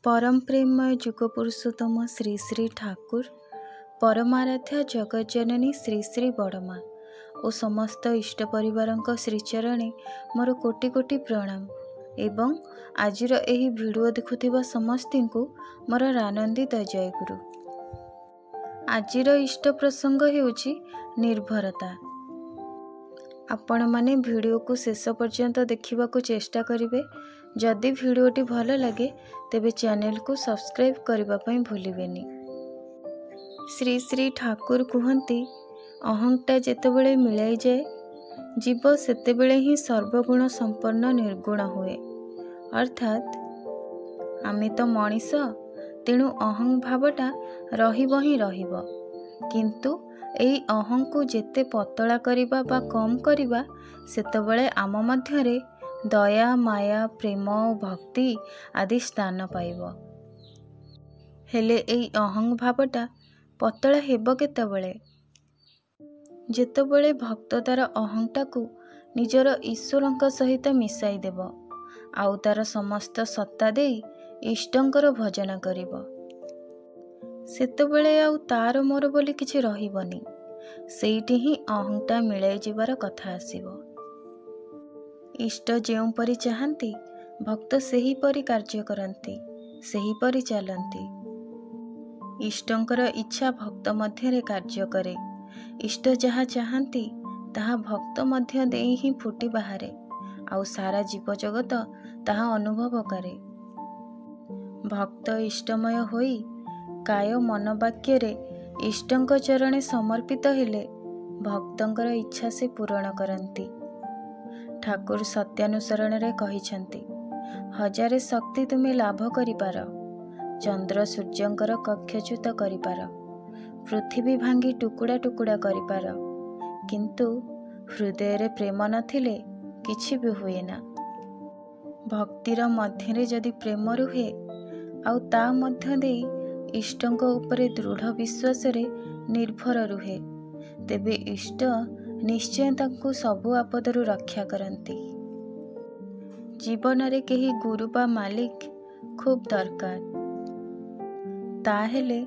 परम प्रेममय जुग पुरुषोत्तम श्री श्री ठाकुर परमाराध्या जगज्जननी श्री श्री बड़मा और समस्त इष्ट परिवार श्रीचरणे मोर कोटि कोटि प्रणाम एवं आजिर एही वीडियो देखुथिबा समस्ती को मोर आनंदित जयगुरु। आजिर इष्ट प्रसंग हेउची निर्भरता। आपण माने वीडियो को शेष पर्यंत देखिबा को चेष्टा करिवे। जदि वीडियोटी भल लगे तेबे चैनल को सब्सक्राइब करबा पई भूलिबेनी। श्री श्री ठाकुर कहती अहंटा जेतेबेले मिलाई जाए जीव सेतेबेले ही सर्वगुण संपन्न निर्गुण हुए। अर्थात आमे तो मनीष तेणु अहं भावटा रहिबो ही रहिबो, किंतु एई अहं को जेते पतला करिबा बा कम करिबा सेतेबेले आम मध्यरे दया माया प्रेम और भक्ति आदि स्थान पाइब। हेले एई अहं भावटा पतला हेब केतेबेले जेतेबेले भक्त तार अहंटा को निजर ईश्वरंक सहित मिसाई देव आउ तार समस्त सत्ता दे इष्टंकर भजन करिब। सेतेबेले आउ तार मोर बोली किछि रहिबनी, सेइटी ही अहंटा मिलाई जिबार कथा आसीबो। इष्ट जेउ परि चाहती भक्त सेही परि कार्य करती, सेही परि चलती। इष्टंकर इच्छा भक्त मध्यरे कार्य करे। इष्ट जहा चाहती ताहा भक्त मध्य देई ही फुटी बाहारे आउ सारा जीव जगत ताहा अनुभव करे। भक्त इष्टमय होई काय मन वाक्य रे इष्टंक चरणे समर्पित हेले भक्तंकर इच्छा से पूर्ण करती। ठाकुर सत्यानुसरण रे कहिछंती, हजारे शक्ति तुमे लाभ करिपार, चंद्र सूर्यंकर कक्षच्युत करिपार, पृथ्वी भांगी टुकुड़ा टुकुड़ा करिपार, किंतु हृदय रे प्रेम नथिले किछि भी हुए ना। भक्तिर मध्यरे जदि प्रेम रुहे आउ ता मध्य देई इष्टंक उपरे दृढ़ विश्वास रे निर्भर रुहे तेबे इष्ट निश्चय तांको सबु आपदरु रक्षा करती। जीवन रे केही गुरु बा मालिक खूब दरकार, ताहेले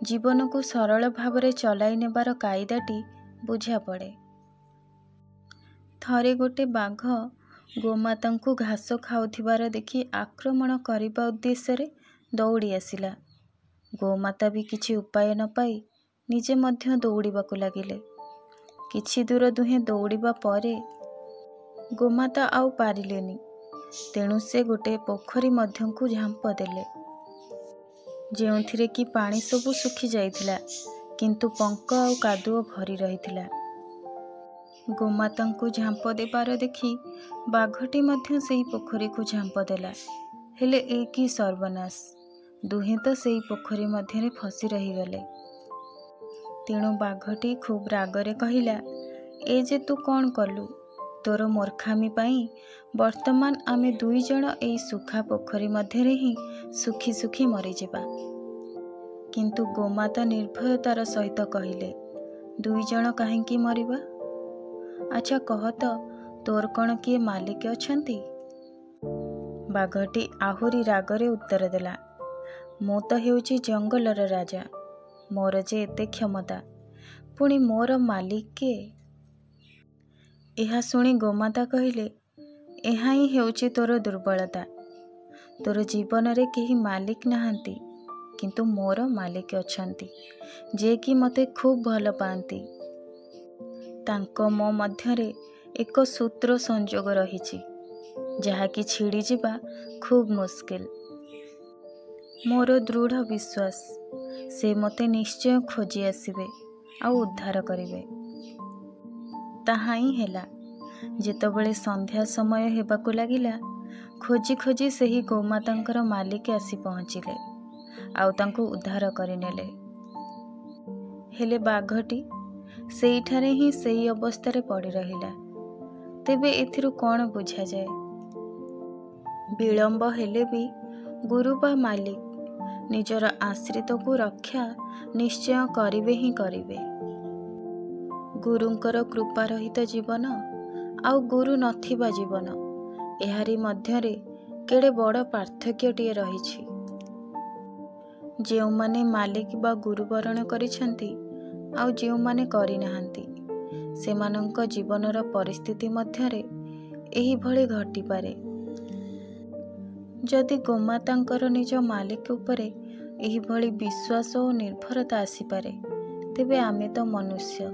जीवन को सरल भावरे चलाई नेबार कायदाटी बुझा पड़े। थरे गोटे बाघ गोमाता को घास खाउथिबार देखि आक्रमण करिबा उद्देश्य रे दौड़ी आसिला। गोमाता भी किछि उपाय न पाई निजे मध्य दौड़िबाकु लागिले। किछि दूर दुहे दौड़िबा परे गोमाता आउ पारिलेनी, तेणु से गोटे पोखरी मध्यकु झांप देले, जेउथिरे कि पानी सबु सुखी जाइथिला, किंतु पंक आउ कादुओ भरी रहिथिला। गोमातांकु झांप देबार देखि बाघटी मध्य सेही पोखरी को झांप देला। हेले ए कि सर्वनाश, दुहे तो सेही पोखरी मध्यरे फसी रहीगले। तेणु बाघटी खूब रागरे कहिला, ए जे तू कौन कलु, तोर मूर्खामी पाई वर्तमान आमे दुई जण एई सुखा पोखरी मध्यरे ही सुखी सुखी मरी जिबा। किंतु गोमाता निर्भयतार सहित कहिले, दुई जण काहेकि मरिबा? अच्छा कह तो तोर कौन किए मालिक अछंती? बाघटी आहुरी रागरे उत्तर देला, मो तो हेउची जंगलर राजा, मोर जे एते क्षमता, पुणी मोर मालिक के? एहा सुनी गोमाता कहिले, एहा ही हेउची तोर दुर्बलता। तोर जीवन रे केही मालिक नहांती, किंतु मोर मालिक अछंती, जे कि मते खूब भल पांती। तांको मो मध्यरे एक सूत्र संजोग रहिछि, जहा कि छिड़ी जिबा खूब मुश्किल। मोर दृढ़ विश्वास से मते निश्चय खोजी आसिबे आउ उद्धार करिवे। ताहा ही हेला। जेतेबेले संध्या समय हेबाकु लागिला, खोजी खोजी सेही गोमातांकर मालिक आसी पहुँचिले आउ तांको उद्धार करिनेले। हेले बाघटी सेइठारे ही सेई अवस्थारे पड़ी रहिला। तेबे एथिरु कौन बुझा जाए? विलंब हेले भी गुरु बा मालिक निजर आश्रित को रक्षा निश्चय करिवे ही करिवे। गुरुंकर कृपा रहित जीवन आउ गुरु नथिबा जीवन, एहारी मध्यरे केड़े बड़ पार्थक्यटिए रहिछि। ଯେଉଁମାନେ ମାଲିକ ବା ଗୁରୁ ବରଣ କରିଛନ୍ତି ଆଉ ଯେଉଁମାନେ କରିନାହାନ୍ତି, ସେମାନଙ୍କ ଜୀବନର ପରିସ୍ଥିତି ମଧ୍ୟରେ ଏହିଭଳି ଘଟିପାରେ। ଯଦି ଗୋମାତାଙ୍କର ନିଜ ମାଲିକ ଉପରେ ଏହିଭଳି ବିଶ୍ୱାସ ଓ ନିର୍ଭରତା ଆସିପାରେ, ତେବେ ଆମେ ତ ମନୁଷ୍ୟ।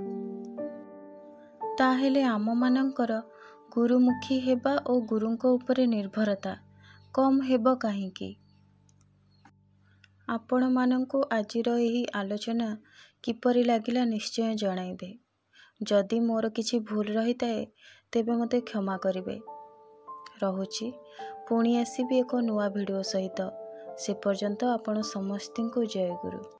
ତାହେଲେ ଆମମାନଙ୍କର ଗୁରୁମୁଖୀ ହେବା ଓ ଗୁରୁଙ୍କ ଉପରେ ନିର୍ଭରତା କମ୍ ହେବ କାହିଁକି? ଆପଣମାନଙ୍କୁ ଆଜିର ଏହି ଆଲୋଚନା କିପରି ଲାଗିଲା ନିଶ୍ଚୟ ଜଣାଇବେ। ଯଦି ମୋର କିଛି ଭୁଲ ରହିଥାଏ ତେବେ ମୋତେ କ୍ଷମା କରିବେ। ରହୁଛି, ପୁଣି ଆସିବି ଏକ ନୂଆ ଭିଡ଼ିଓ ସହିତ। ସେ ପର୍ଯ୍ୟନ୍ତ ଆପଣ ସମସ୍ତଙ୍କୁ ଜୟ ଗୁରୁ।